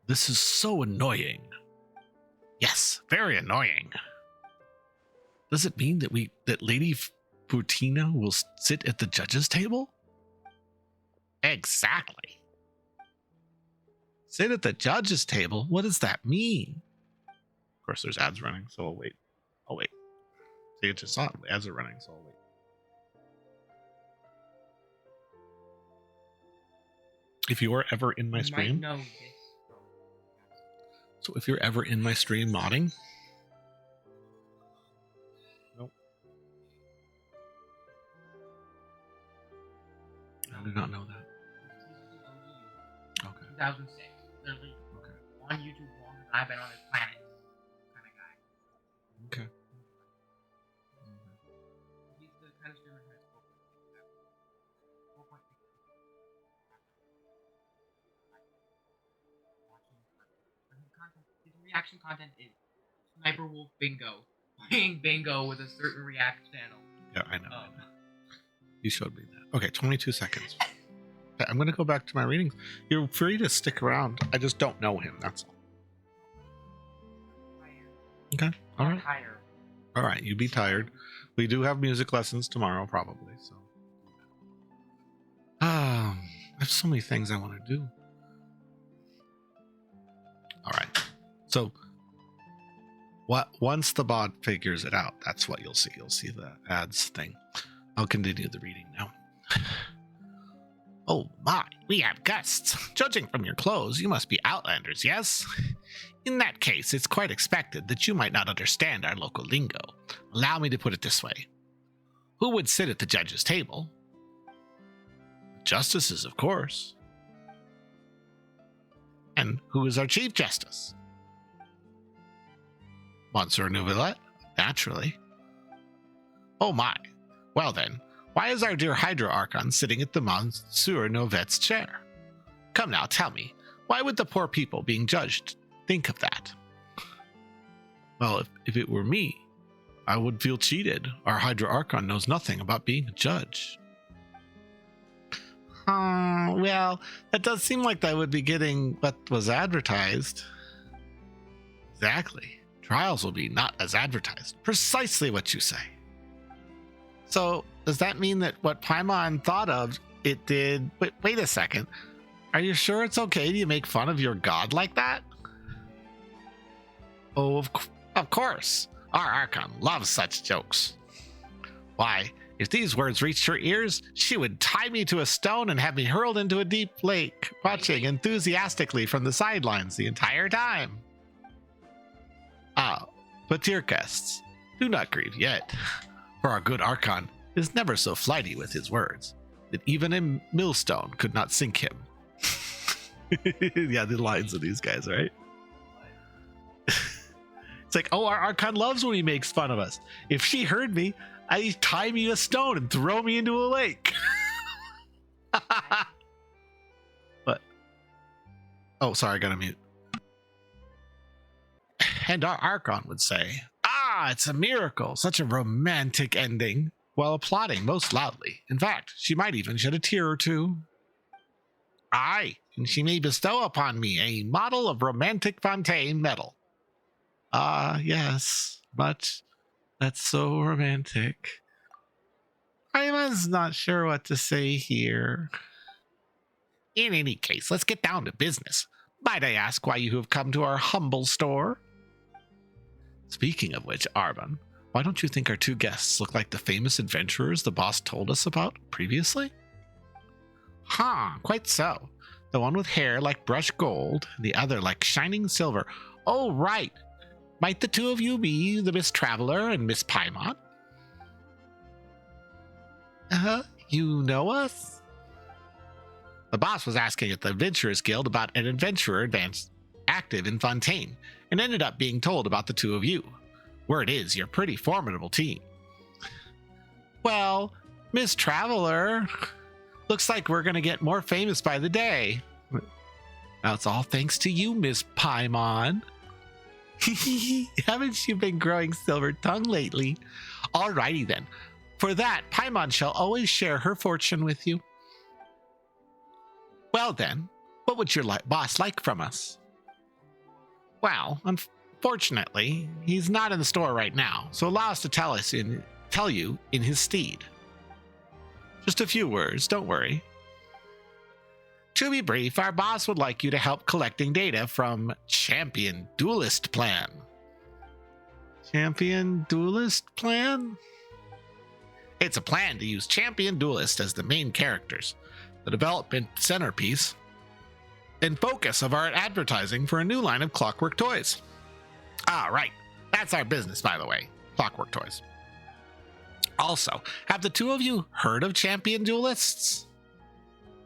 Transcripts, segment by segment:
This is so annoying. Yes, very annoying. Does it mean that Lady Butina will sit at the judges' table? Exactly. Sit at the judges' table? What does that mean? Of course, there's ads running, so I'll wait. See, it just saw it. Ads are running, so I'll wait. If you are ever in my stream, might know this. So if you're ever in my stream modding, nope. I did not know that. Okay. 2006. Literally on YouTube longer than I've been on this planet. Kind of guy. Okay. He's the kind of streamer who has 4.6. His reaction content is Sniper Wolf Bingo. Playing bingo with a certain react channel. Yeah, I know. You showed me that. Okay, 22 seconds. Okay, I'm going to go back to my readings. You're free to stick around. I just don't know him, that's all. Okay, all right. All right, you be tired. We do have music lessons tomorrow, probably, so. I have so many things I want to do. All right. So, once the bot figures it out, that's what you'll see. You'll see the ads thing. I'll continue the reading now. Oh my, we have guests. Judging from your clothes, you must be Outlanders, yes? In that case, it's quite expected that you might not understand our local lingo. Allow me to put it this way. Who would sit at the judge's table? Justices, of course. And who is our Chief Justice? Monsieur Neuvillette, naturally. Oh my. Well then, why is our dear Hydra Archon sitting at the Monsieur Nouvette's chair? Come now, tell me, why would the poor people being judged think of that? Well, if it were me, I would feel cheated. Our Hydra Archon knows nothing about being a judge. Well, that does seem like that would be getting what was advertised. Exactly. Trials will be not as advertised. Precisely what you say. So, does that mean that what Paimon thought of, it did... Wait a second. Are you sure it's okay to make fun of your god like that? Oh, of course. Our Archon loves such jokes. Why, if these words reached her ears, she would tie me to a stone and have me hurled into a deep lake, watching enthusiastically from the sidelines the entire time. Ah, but dear guests, do not grieve yet, for our good Archon is never so flighty with his words that even a millstone could not sink him. Yeah, the lines of these guys, right? It's like, oh, our Archon loves when he makes fun of us. If she heard me, I'd tie me a stone and throw me into a lake. What? Oh, sorry, I gotta mute. And our Archon would say, ah, it's a miracle, such a romantic ending, while applauding most loudly. In fact, she might even shed a tear or two. Aye, and she may bestow upon me a model of romantic fontaine medal. Ah, yes, but that's so romantic. I was not sure what to say here. In any case, let's get down to business. Might I ask why you have come to our humble store? Speaking of which, Arbon, why don't you think our two guests look like the famous adventurers the boss told us about previously? Huh, quite so. The one with hair like brushed gold, the other like shining silver. Oh, right. Might the two of you be the Miss Traveler and Miss Paimon? You know us? The boss was asking at the Adventurers Guild about an adventurer active in Fontaine, and ended up being told about the two of you. Word is, you're a pretty formidable team. Well, Miss Traveler, looks like we're going to get more famous by the day. Now it's all thanks to you, Miss Paimon. Haven't you been growing silver tongue lately? Alrighty then. For that, Paimon shall always share her fortune with you. Well then, what would your boss like from us? Well, unfortunately, he's not in the store right now, so allow us to tell you in his stead. Just a few words, don't worry. To be brief, our boss would like you to help collecting data from Champion Duelist Plan. Champion Duelist Plan? It's a plan to use Champion Duelist as the main characters, the development centerpiece, and focus of our advertising for a new line of Clockwork toys. Ah, right. That's our business, by the way. Clockwork toys. Also, have the two of you heard of Champion Duelists?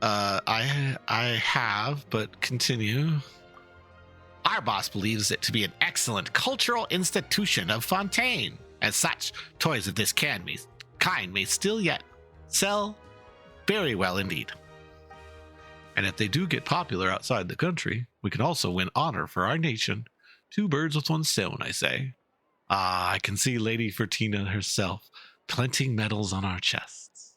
I have, but continue. Our boss believes it to be an excellent cultural institution of Fontaine. As such, toys of this kind may still yet sell very well indeed. And if they do get popular outside the country, we can also win honor for our nation. Two birds with one stone, I say. Ah, I can see Lady Fertina herself planting medals on our chests.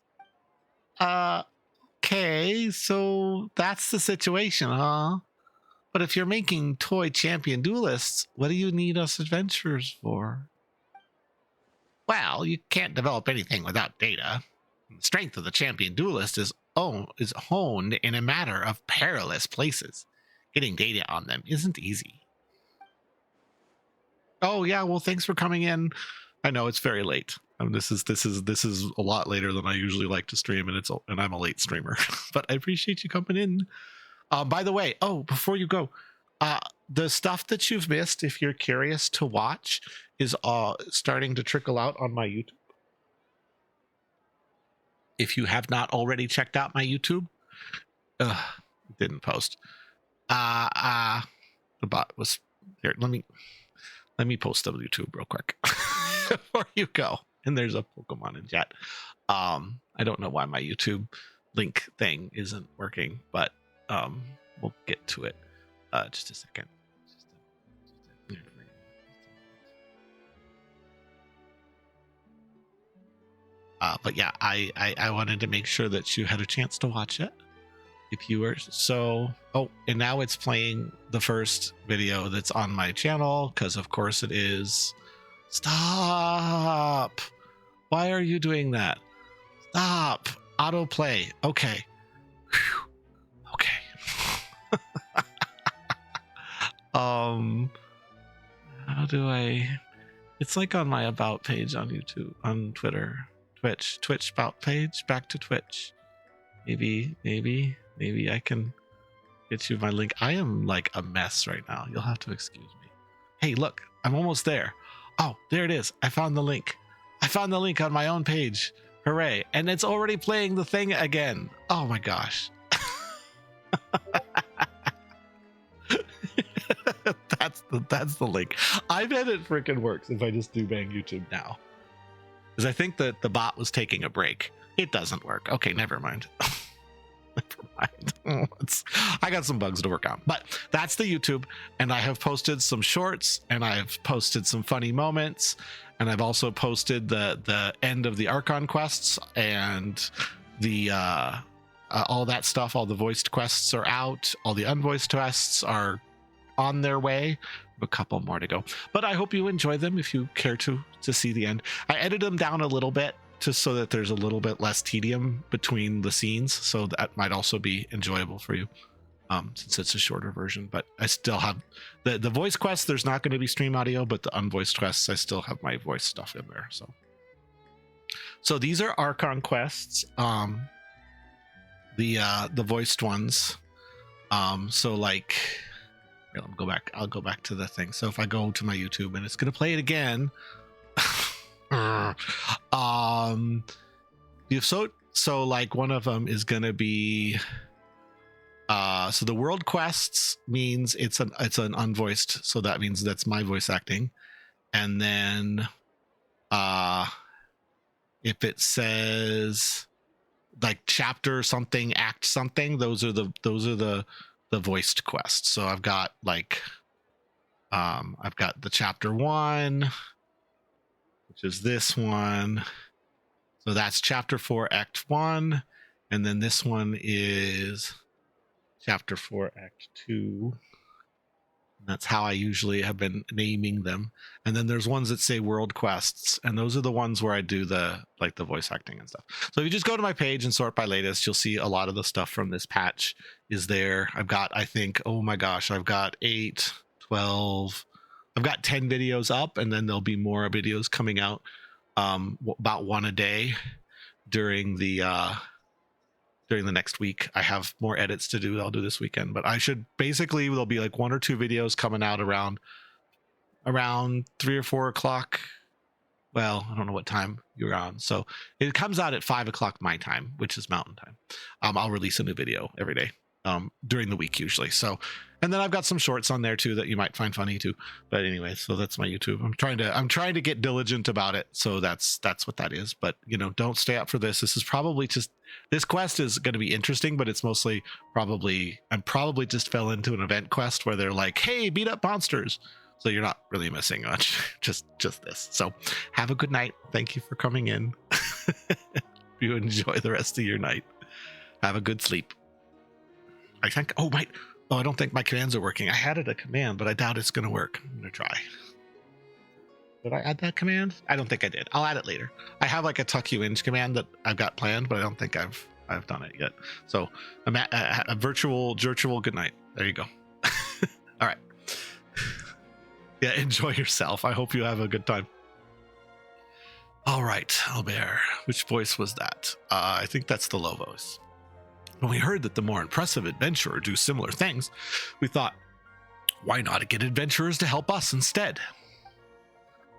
Okay, so that's the situation, huh? But if you're making toy champion duelists, what do you need us adventurers for? Well, you can't develop anything without data. The strength of the champion duelist is honed in a matter of perilous places. Getting data on them isn't easy. Oh yeah, well thanks for coming in. I know it's very late. This is a lot later than I usually like to stream, and I'm a late streamer. But I appreciate you coming in. By the way, before you go, the stuff that you've missed, if you're curious to watch, is starting to trickle out on my YouTube. If you have not already checked out my YouTube, didn't post. The bot was here. Let me post the YouTube real quick before you go. And there's a Pokemon in chat. I don't know why my YouTube link thing isn't working, but we'll get to it. Just a second. But yeah, I wanted to make sure that you had a chance to watch it. If you were and now it's playing the first video that's on my channel, because of course it is. Stop! Why are you doing that? Stop! Autoplay. Okay. Whew. Okay. How do I? It's like on my about page on YouTube, on Twitter, Twitch about page. Back to Twitch. Maybe I can get you my link. I am like a mess right now. You'll have to excuse me. Hey, look, I'm almost there. Oh, there it is. I found the link. I found the link on my own page. Hooray. And it's already playing the thing again. Oh my gosh. That's the link. I bet it freaking works if I just do bang YouTube now. Because I think that the bot was taking a break. It doesn't work. Okay, never mind. Never mind. I got some bugs to work on, but that's the YouTube, and I have posted some shorts, and I've posted some funny moments, and I've also posted the end of the Archon quests, and the all that stuff. All the voiced quests are out. All the unvoiced quests are on their way. A couple more to go, but I hope you enjoy them. If you care to see the end, I edited them down a little bit just so that there's a little bit less tedium between the scenes, so that might also be enjoyable for you, since it's a shorter version. But I still have the voice quests. There's not going to be stream audio, but the unvoiced quests, I still have my voice stuff in there. So these are Archon quests, the voiced ones. So like, here, I'll go back to the thing. So if I go to my YouTube, and it's going to play it again. So like one of them is gonna be so the world quests means it's an unvoiced, so that means that's my voice acting. And then if it says like chapter something, act something, those are the voiced quests. So I've got like I've got the chapter 1, which is this one. So that's chapter 4, act 1. And then this one is chapter 4, act 2. That's how I usually have been naming them. And then there's ones that say world quests, and those are the ones where I do the voice acting and stuff. So if you just go to my page and sort by latest, you'll see a lot of the stuff from this patch is there. I've got, I think, oh my gosh, I've got 8, 12, I've got 10 videos up, and then there'll be more videos coming out, about one a day during the next week. I have more edits to do. I'll do this weekend, but I should basically, there'll be like 1 or 2 videos coming out around 3 or 4 o'clock. Well, I don't know what time you're on. So it comes out at 5 o'clock my time, which is mountain time. I'll release a new video every day, during the week usually. So, and then I've got some shorts on there too that you might find funny too. But anyway, so that's my YouTube. I'm trying to get diligent about it. So that's what that is. But don't stay up for this. This is probably just, this quest is going to be interesting, but it's mostly I'm probably just fell into an event quest where they're like, hey, beat up monsters. So you're not really missing much, just this. So have a good night. Thank you for coming in. You enjoy the rest of your night. Have a good sleep. I think, I don't think my commands are working. I added a command, but I doubt it's going to work. I'm going to try. Did I add that command? I don't think I did. I'll add it later. I have like a tuck you in command that I've got planned, but I don't think I've done it yet. So I'm at a virtual good night. There you go. All right. Yeah, enjoy yourself. I hope you have a good time. All right, Albert. Which voice was that? I think that's the low voice. When we heard that the more impressive adventurer do similar things, we thought, why not get adventurers to help us instead?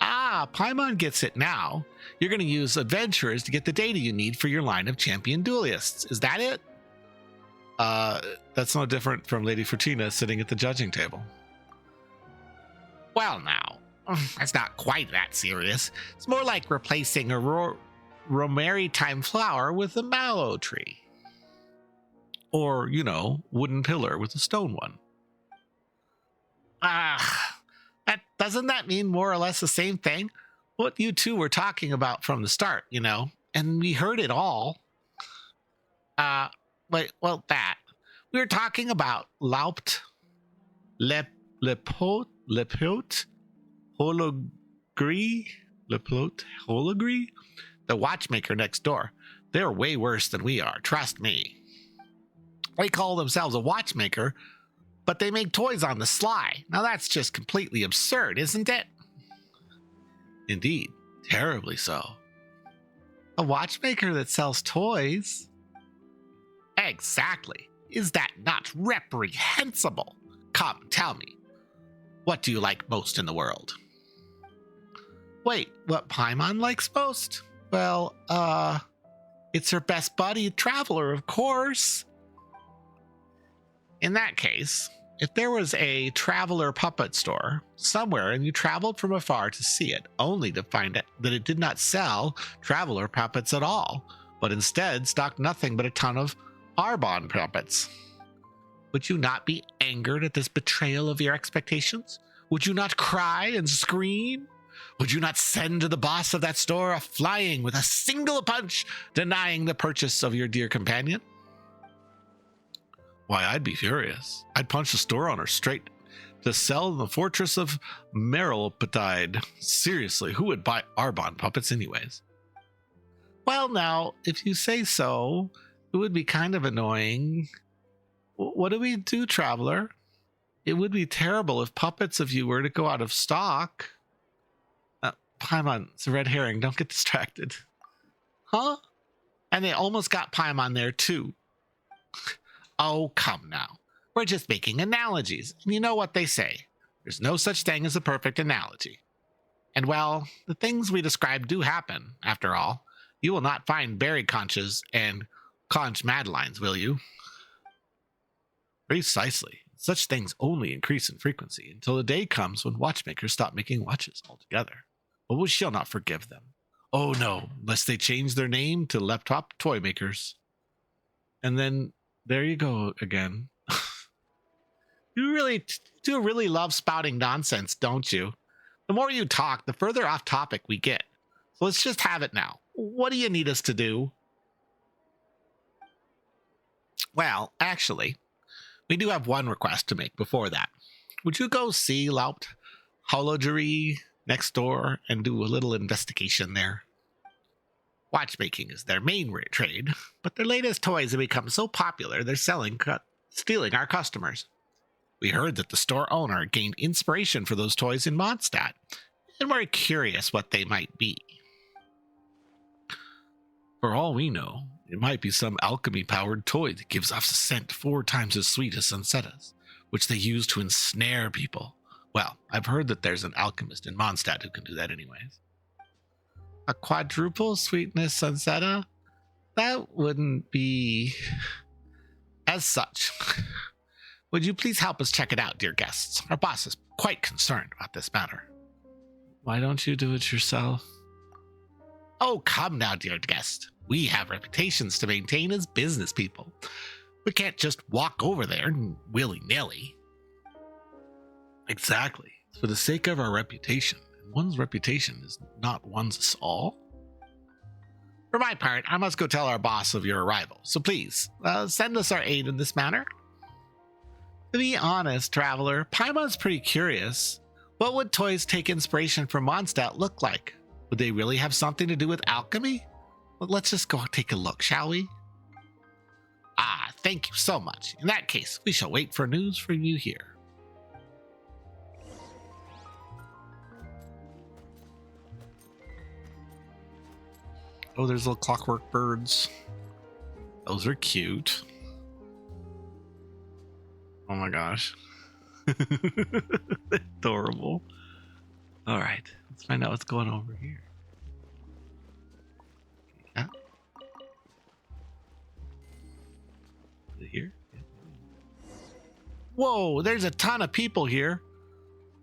Ah, Paimon gets it now. You're going to use adventurers to get the data you need for your line of champion duelists. Is that it? That's no different from Lady Fortina sitting at the judging table. Well, now, it's not quite that serious. It's more like replacing a Romaritime flower with a mallow tree. Or, wooden pillar with a stone one. Doesn't that mean more or less the same thing? What you two were talking about from the start, and we heard it all. That. We were talking about Laupt, Lepote, Hologree, the watchmaker next door. They're way worse than we are, trust me. They call themselves a watchmaker, but they make toys on the sly. Now that's just completely absurd, isn't it? Indeed, terribly so. A watchmaker that sells toys? Exactly. Is that not reprehensible? Come, tell me. What do you like most in the world? Wait, what Paimon likes most? Well, it's her best buddy, Traveler, of course. In that case, if there was a Traveler puppet store somewhere and you traveled from afar to see it, only to find it that it did not sell Traveler puppets at all, but instead stocked nothing but a ton of Arbonne puppets, would you not be angered at this betrayal of your expectations? Would you not cry and scream? Would you not send to the boss of that store a flying with a single punch, denying the purchase of your dear companion? Why, I'd be furious. I'd punch the store owner straight to sell in the fortress of Merylpatide. Seriously, who would buy Arbonne puppets anyways? Well, now, if you say so, it would be kind of annoying. What do we do, Traveler? It would be terrible if puppets of you were to go out of stock. Paimon, it's a red herring. Don't get distracted. Huh? And they almost got Paimon there, too. Oh, come now. We're just making analogies. And you know what they say. There's no such thing as a perfect analogy. And, well, the things we describe do happen, after all. You will not find berry conches and conch madeleines, will you? Precisely. Such things only increase in frequency until the day comes when watchmakers stop making watches altogether. But we shall not forgive them. Oh no, lest they change their name to laptop toy makers. And then there you go again. You really do love spouting nonsense, don't you? The more you talk, the further off topic we get. So let's just have it now. What do you need us to do? Well, actually, We do have one request to make before that. Would you go see Laupt Hologery next door and do a little investigation there? Watchmaking is their main trade, but their latest toys have become so popular they're stealing our customers. We heard that the store owner gained inspiration for those toys in Mondstadt, and we're curious what they might be. For all we know, it might be some alchemy-powered toy that gives off a scent 4 times as sweet as Sunsetta's, which they use to ensnare people. Well, I've heard that there's an alchemist in Mondstadt who can do that anyways. A quadruple sweetness Sunsetta? That wouldn't be as such. Would you please help us check it out, dear guests? Our boss is quite concerned about this matter. Why don't you do it yourself? Oh, come now, dear guest. We have reputations to maintain as business people. We can't just walk over there willy-nilly. Exactly. It's for the sake of our reputation. And one's reputation is not one's all. For my part, I must go tell our boss of your arrival. So please, send us our aid in this matter. To be honest, traveler, Paimon's pretty curious. What would toys take inspiration from Mondstadt look like? Would they really have something to do with alchemy? Well, let's just go take a look, shall we? Ah, thank you so much. In that case, we shall wait for news from you here. Oh, there's little clockwork birds. Those are cute. Oh my gosh. Adorable. All right, let's find out what's going on over here. Yeah. Is it here? Yeah. Whoa, there's a ton of people here.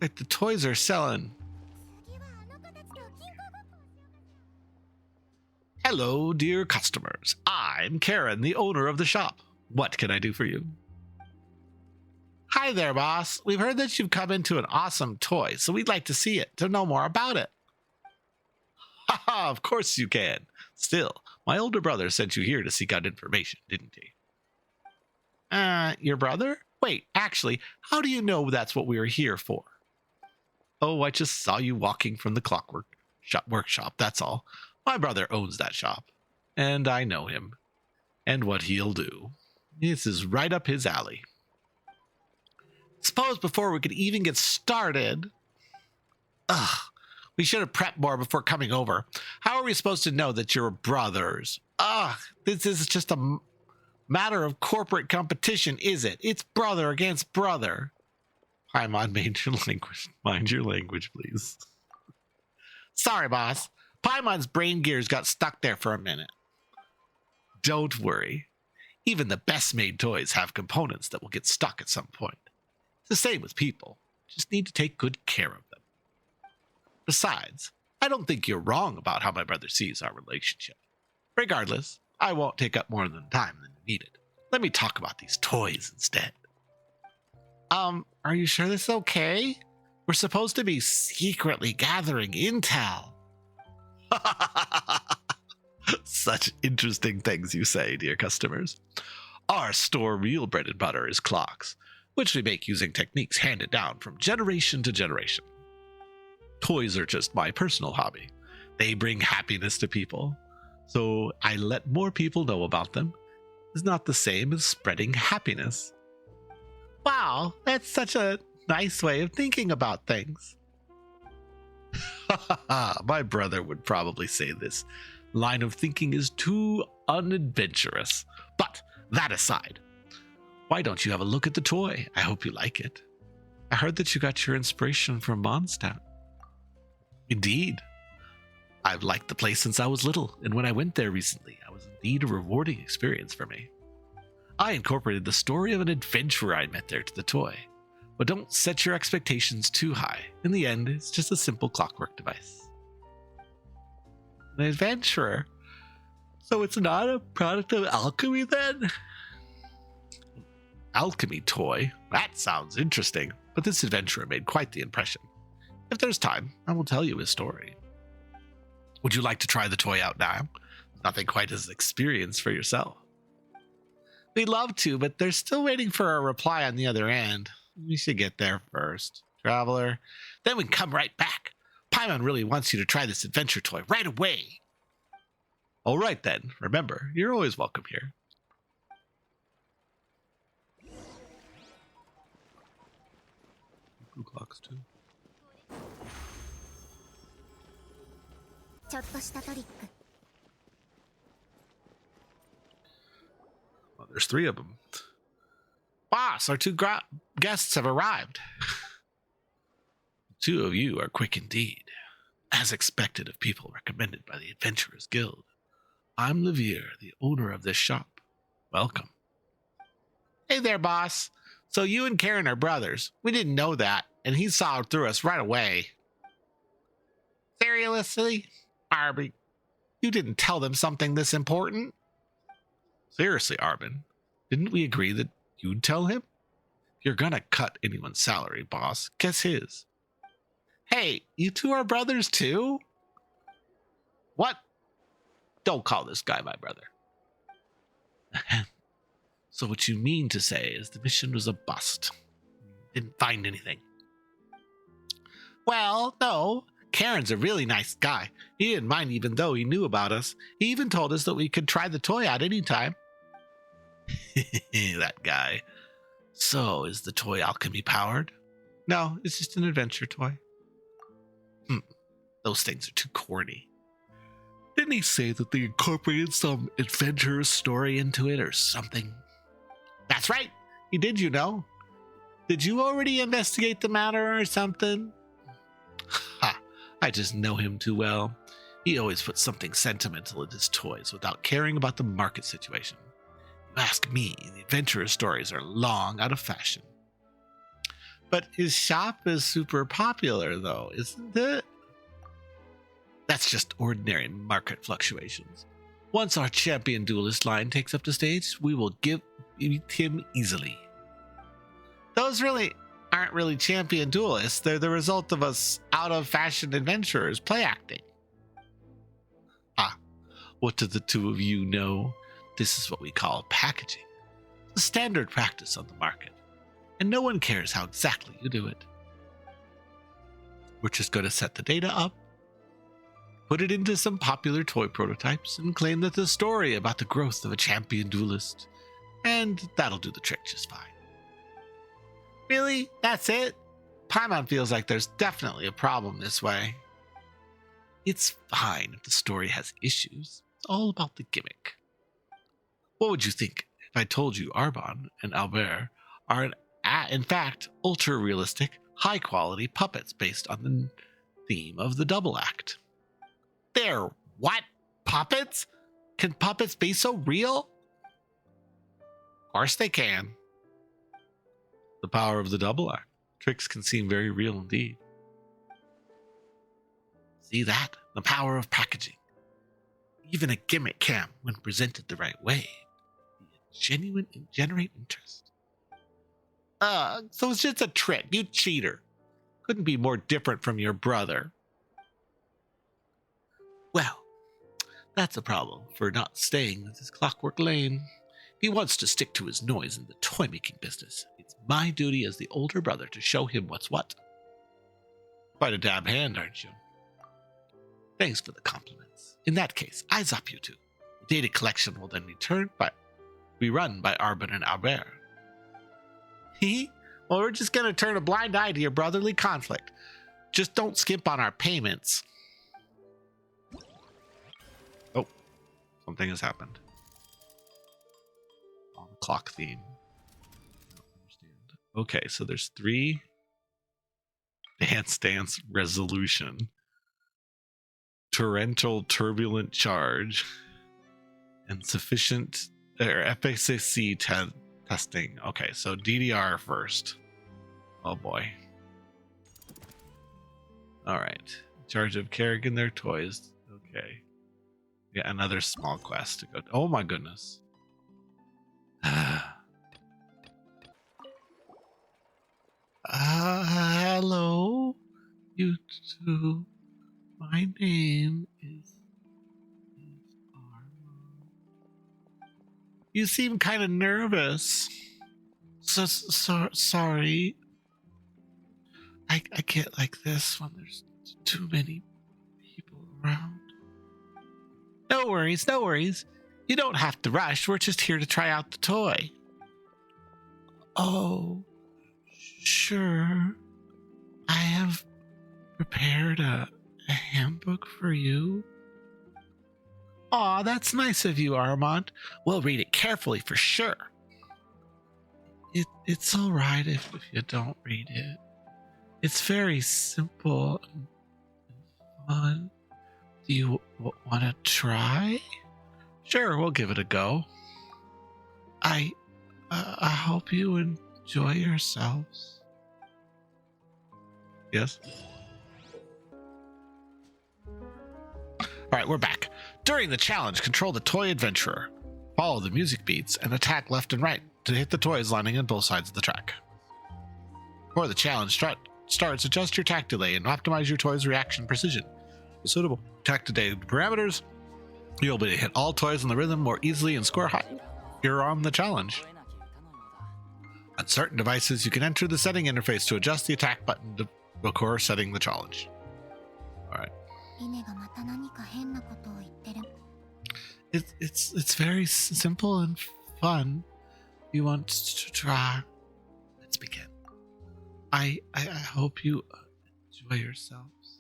Like the toys are selling. Hello, dear customers. I'm Karen, the owner of the shop. What can I do for you? Hi there, boss. We've heard that you've come into an awesome toy, so we'd like to see it to know more about it. Haha, of course you can. Still, my older brother sent you here to seek out information, didn't he? Your brother? Wait, actually, how do you know that's what we are here for? Oh, I just saw you walking from the clockwork workshop, that's all. My brother owns that shop, and I know him, and what he'll do. This is right up his alley. Suppose before we could even get started... we should have prepped more before coming over. How are we supposed to know that you're brothers? This is just a matter of corporate competition, is it? It's brother against brother. Paimon, mind your language, please. Sorry, boss. Paimon's brain gears got stuck there for a minute. Don't worry. Even the best made toys have components that will get stuck at some point. The same with people. Just need to take good care of them. Besides, I don't think you're wrong about how my brother sees our relationship. Regardless, I won't take up more than time than needed. Let me talk about these toys instead. Are you sure this is okay? We're supposed to be secretly gathering intel. Such interesting things you say, dear customers. Our store real bread and butter is clocks, which we make using techniques handed down from generation to generation. Toys are just my personal hobby. They bring happiness to people, so I let more people know about them. It's not the same as spreading happiness. Wow, that's such a nice way of thinking about things. My brother would probably say this line of thinking is too unadventurous. But that aside, why don't you have a look at the toy? I hope you like it. I heard that you got your inspiration from Mondstadt. Indeed. I've liked the place since I was little, and when I went there recently, it was indeed a rewarding experience for me. I incorporated the story of an adventurer I met there to the toy. But don't set your expectations too high. In the end, it's just a simple clockwork device. An adventurer? So it's not a product of alchemy then? Alchemy toy? That sounds interesting, but this adventurer made quite the impression. If there's time, I will tell you his story. Would you like to try the toy out now? Nothing quite as experience for yourself. We'd love to, but they're still waiting for a reply on the other end. We should get there first, traveler. Then we can come right back. Paimon really wants you to try this adventure toy right away. All right then. Remember, you're always welcome here. Blue clocks too. ちょっとしたトリック。 Well, there's 3 of them. Boss, our 2 guests have arrived. 2 of you are quick indeed, as expected of people recommended by the Adventurers Guild. I'm Levier, the owner of this shop. Welcome. Hey there, boss. So you and Karen are brothers. We didn't know that, and he saw through us right away. Seriously? Arby, you didn't tell them something this important? Seriously, Arbin, didn't we agree that you'd tell him? If you're gonna cut anyone's salary, boss, guess his. Hey, you 2 are brothers too? What? Don't call this guy my brother. So what you mean to say is the mission was a bust. Didn't find anything. Well, no. Karen's a really nice guy. He didn't mind even though he knew about us. He even told us that we could try the toy out anytime. That guy. So, is the toy alchemy powered? No, it's just an adventure toy. Those things are too corny. Didn't he say that they incorporated some adventure story into it or something? That's right. He did, you know. Did you already investigate the matter or something? Ha! I just know him too well. He always puts something sentimental in his toys without caring about the market situation. You ask me, the adventurer stories are long out of fashion. But his shop is super popular, though, isn't it? That's just ordinary market fluctuations. Once our champion duelist line takes up the stage, we will beat him easily. Those really aren't really champion duelists. They're the result of us out-of-fashion adventurers play acting. Ah, what do the 2 of you know? This is what we call packaging. It's a standard practice on the market, and no one cares how exactly you do it. We're just going to set the data up, put it into some popular toy prototypes, and claim that the story about the growth of a champion duelist, and that'll do the trick just fine. Really? That's it? Paimon feels like there's definitely a problem this way. It's fine if the story has issues. It's all about the gimmick. What would you think if I told you Arbon and Albert are in fact ultra-realistic, high-quality puppets based on the theme of the double act? They're what? Puppets? Can puppets be so real? Of course they can. The power of the double act. Tricks can seem very real indeed. See that? The power of packaging. Even a gimmick can, when presented the right way, be genuine and generate interest. So it's just a trick, you cheater. Couldn't be more different from your brother. Well, that's a problem for not staying with his Clockwork Lane. He wants to stick to his noise in the toy-making business. It's my duty as the older brother to show him what's what. Quite a dab hand, aren't you? Thanks for the compliments. In that case, eyes up, you 2. The data collection will then be run by Arbin and Albert. Well, we're just going to turn a blind eye to your brotherly conflict. Just don't skimp on our payments. Oh, something has happened. On the clock theme. I don't understand. Okay, so there's 3. Dance resolution. Torrential turbulent charge. And sufficient FACC testing. Okay, so DDR first. Oh boy. Alright. Charge of Kerrigan their toys. Okay. Yeah, another small quest to go. Oh my goodness. Hello, you 2. My name is Armand. You seem kind of nervous. Sorry. I get like this when there's too many people around. No worries, no worries. You don't have to rush. We're just here to try out the toy. Oh, sure. I have prepared a handbook for you. Aw, that's nice of you, Armand. We'll read it carefully for sure. It's all right if you don't read it. It's very simple and fun. Do you want to try? Sure, we'll give it a go. I hope you enjoy yourselves. Yes? Alright, we're back. During the challenge, control the toy adventurer. Follow the music beats and attack left and right to hit the toys landing on both sides of the track. Before the challenge starts, adjust your attack delay and optimize your toy's reaction precision. With suitable attack delay parameters, you'll be able to hit all toys on the rhythm more easily and score high. You're on the challenge. On certain devices, you can enter the setting interface to adjust the attack button before setting the challenge. Alright. It's very simple and fun. You want to try? Let's begin. I hope you enjoy yourselves.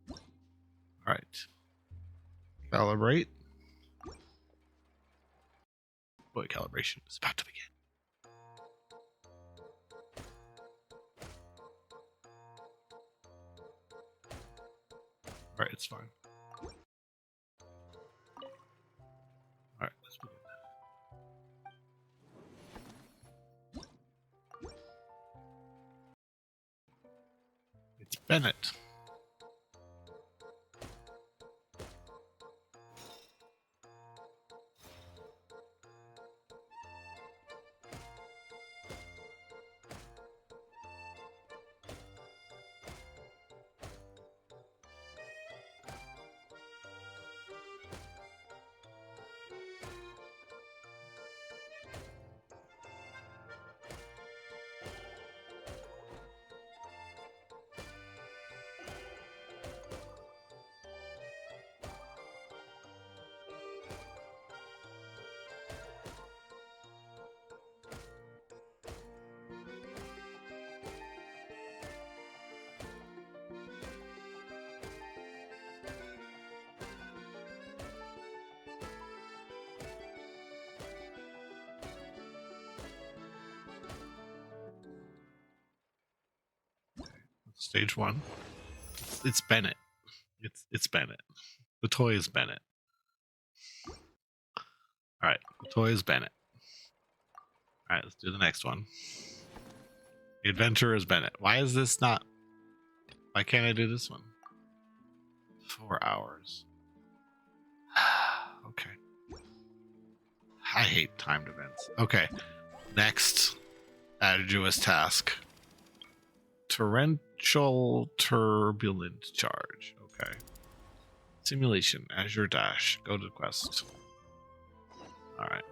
All right. Calibrate. Boy, calibration is about to begin. All right, it's fine. All right, let's begin. It's Bennett. Stage 1. It's Bennett. It's Bennett. The toy is Bennett. All right, the toy is Bennett. All right, let's do the next one. The adventurer is Bennett. Why is this not? Why can't I do this one? 4 hours. Okay. I hate timed events. Okay. Next arduous task. Torrential turbulent charge. Okay. Simulation. Azure Dash. Go to quest. Alright.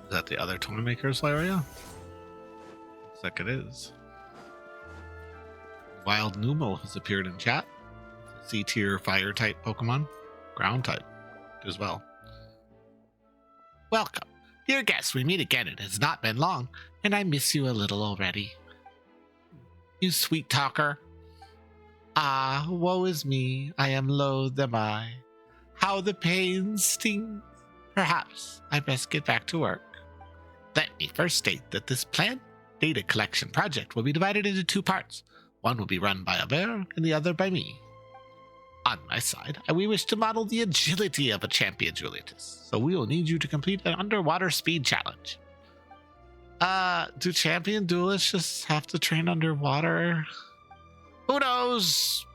Is that the other toy maker's area? Looks like it is. Wild Numel has appeared in chat. C tier fire type Pokemon. Ground type as well. Welcome. Dear guests, we meet again. It has not been long, and I miss you a little already. You sweet talker. Ah, woe is me. I am loath am I. How the pain stings. Perhaps I best get back to work. Let me first state that this plant data collection project will be divided into 2 parts. One will be run by Albert and the other by me. On my side, we wish to model the agility of a champion duelist, so we will need you to complete an underwater speed challenge. Do champion duelists just have to train underwater? Who knows?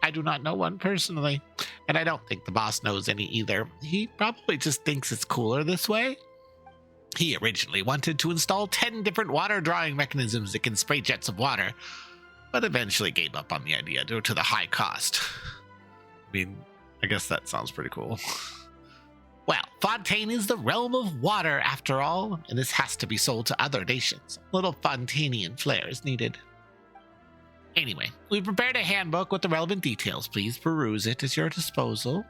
I do not know one personally, and I don't think the boss knows any either. He probably just thinks it's cooler this way. He originally wanted to install 10 different water drawing mechanisms that can spray jets of water, but eventually gave up on the idea due to the high cost. I mean, I guess that sounds pretty cool. Well, Fontaine is the realm of water, after all, and this has to be sold to other nations. A little Fontanian flair is needed. Anyway, we've prepared a handbook with the relevant details. Please peruse it at your disposal.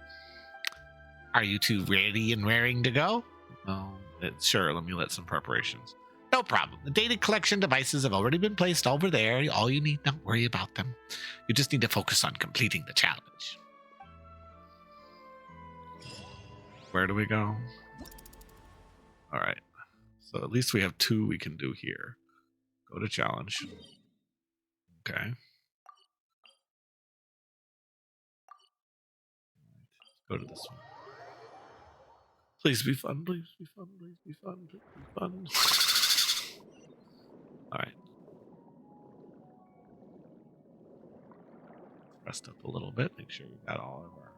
Are you two ready and raring to go? Sure, let me let some preparations. No problem. The data collection devices have already been placed over there. All you need, don't worry about them. You just need to focus on completing the challenge. Where do we go? All right. So at least we have 2 we can do here. Go to challenge. Okay. Go to this one. Please be fun. Please be fun. Please be fun. Please be fun. All right. Rest up a little bit. Make sure we've got all of our.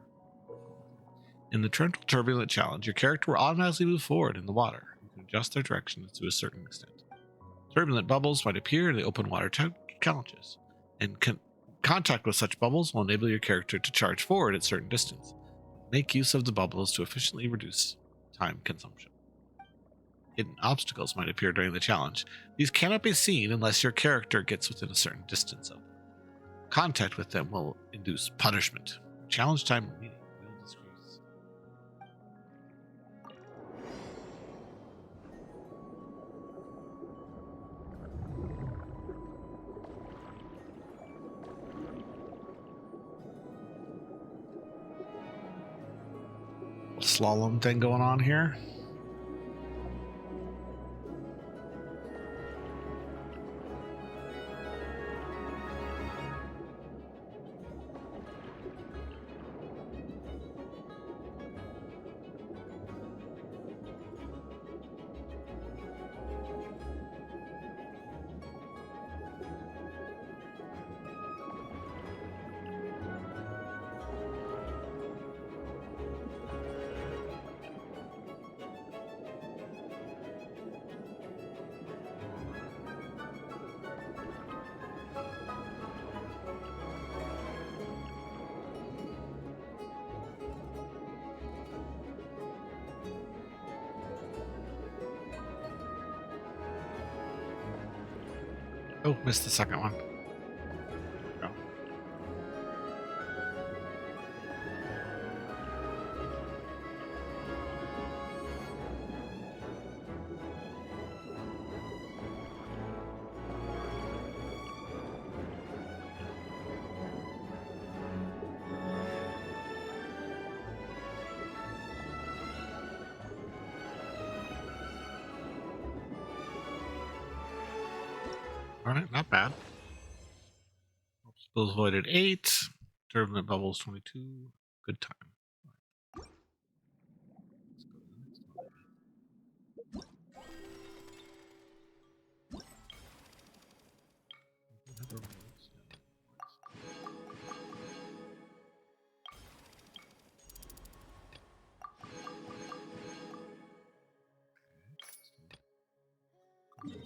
In the turbulent challenge, your character will automatically move forward in the water. You can adjust their direction to a certain extent. Turbulent bubbles might appear in the open water challenges, and contact with such bubbles will enable your character to charge forward at certain distance. Make use of the bubbles to efficiently reduce time consumption. Hidden obstacles might appear during the challenge. These cannot be seen unless your character gets within a certain distance of them. Contact with them will induce punishment. Challenge time remaining will decrease. Slalom thing going on here. Oh, missed the second one. Go. All right, not bad. Spills voided 8. Turbulent bubbles 22. Good time.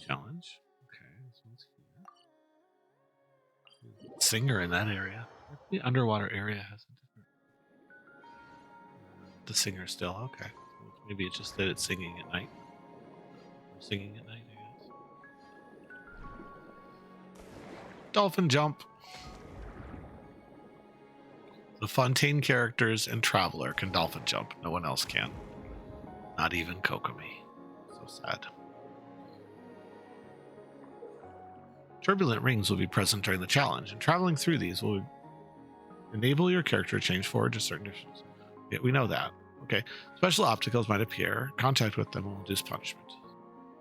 Challenge. Okay, this one's here. Singer in that area. The underwater area has a different. The singer still okay. Maybe it's just that it's singing at night. Singing at night, I guess. Dolphin jump. The Fontaine characters and Traveler can dolphin jump. No one else can. Not even Kokomi. So sad. Turbulent rings will be present during the challenge, and traveling through these will enable your character to change forward to certain distance. Yeah, we know that. Okay. Special obstacles might appear. Contact with them will reduce punishment.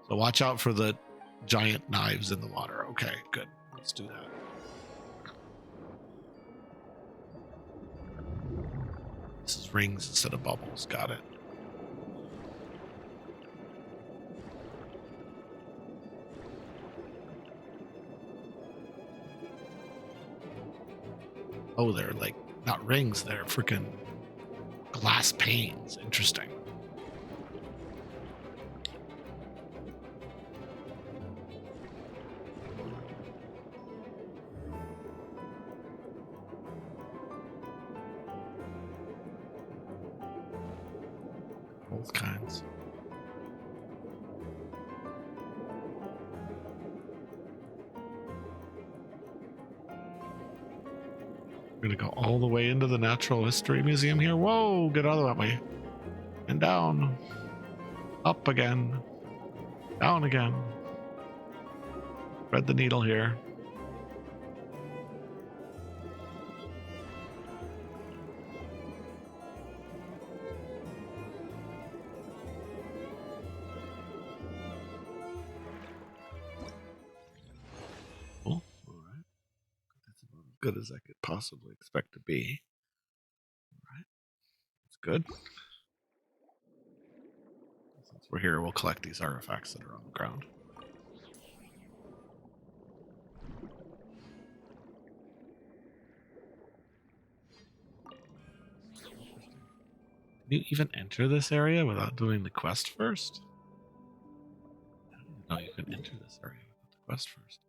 So watch out for the giant knives in the water. Okay, good. Let's do that. This is rings instead of bubbles. Got it. Oh, they're like not rings, they're freaking glass panes. Interesting. Both kinds. We're gonna go all the way into the Natural History Museum here. Whoa, get out of that way. And down. Up again. Down again. Thread the needle here. Cool. All right. That's about as good as I could possibly expect to be. All right. That's good. Since we're here, we'll collect these artifacts that are on the ground. Can you even enter this area without doing the quest first? I didn't even know you could enter this area without the quest first.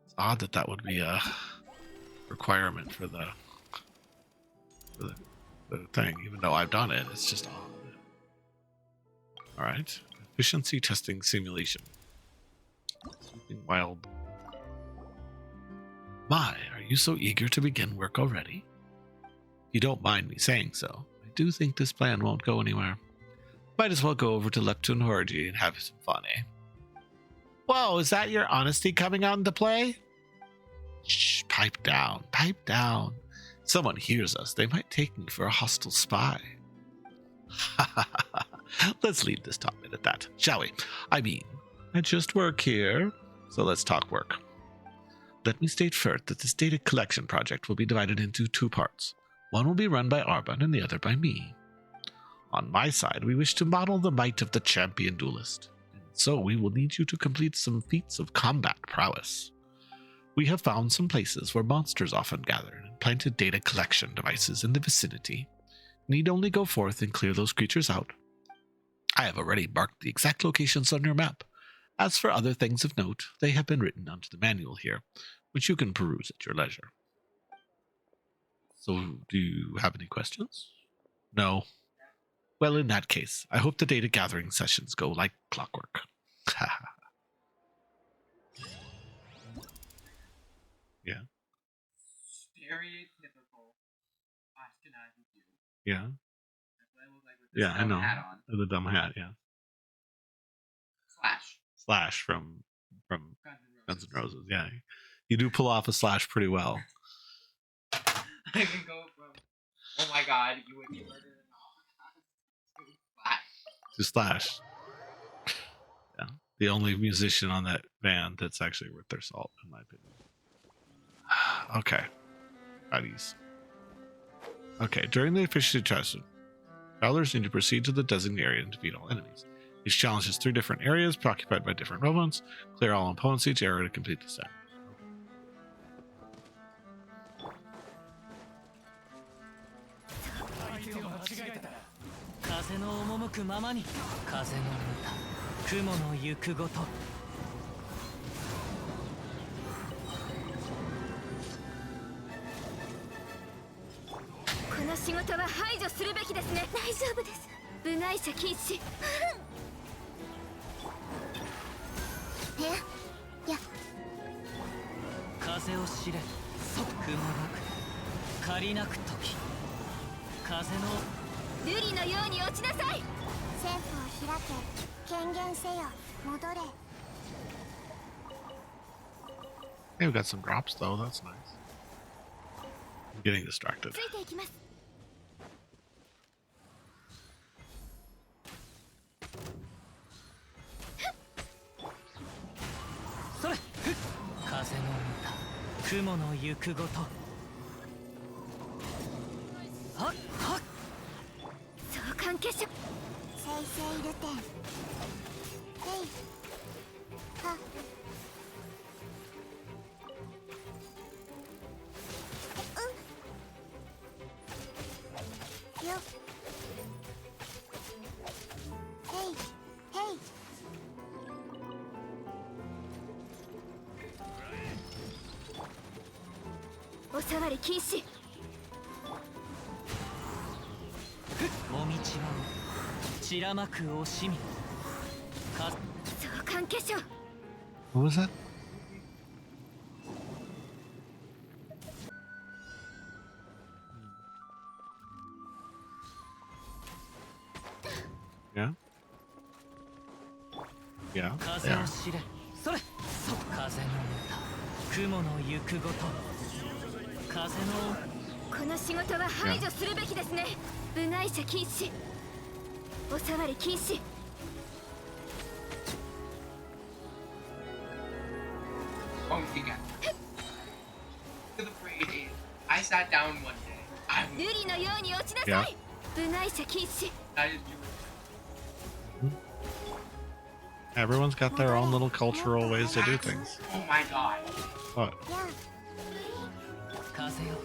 It's odd that that would be a requirement for the thing, even though I've done it. It's just odd. All right, efficiency testing simulation. Sweeping wild. My, are you so eager to begin work already? You don't mind me saying so. I do think this plan won't go anywhere. Might as well go over to Leptun Horji and have some fun, eh? Whoa, is that your honesty coming out into play? Shh, pipe down, pipe down. Someone hears us, they might take me for a hostile spy. Let's leave this topic at that, shall we? I mean, I just work here, so let's talk work. Let me state first that this data collection project will be divided into two parts. One will be run by Arbon and the other by me. On my side, we wish to model the might of the champion duelist, and so we will need you to complete some feats of combat prowess. We have found some places where monsters often gather and planted data collection devices in the vicinity. Need only go forth and clear those creatures out. I have already marked the exact locations on your map. As for other things of note, they have been written onto the manual here, which you can peruse at your leisure. So, do you have any questions? No. Well, in that case, I hope the data gathering sessions go like clockwork. Yeah. Stereotypical Ashkenazi Jew. Yeah. That's what I look like with this Yeah, I dumb know. hat on. The dumb hat, yeah. Slash from Guns N' Roses, yeah. You do pull off a Slash pretty well. I can go from, oh my god, you would be murdered in the Holocaust, to Slash. To Slash. Yeah. The only musician on that band that's actually worth their salt, in my opinion. Okay. Buddies. Okay, during the efficiency test, travelers need to proceed to the designated area and defeat all enemies. Each challenge has 3 different areas preoccupied by different opponents. Clear all opponents each area to complete the set. Hey, we got some drops though, that's nice. I'm getting distracted. What was that? Yeah. Yeah. Yeah. それ風の雲の行くごと風のこの仕事は排除するべきですね。部外者禁止、お触り禁止。 Oh, yeah. The parade is, I sat down one day. I 瑠璃のように落ちなさ Yeah. い。部外者禁止。 that is Everyone's got their own little cultural ways to do things. oh my god. What? 風よ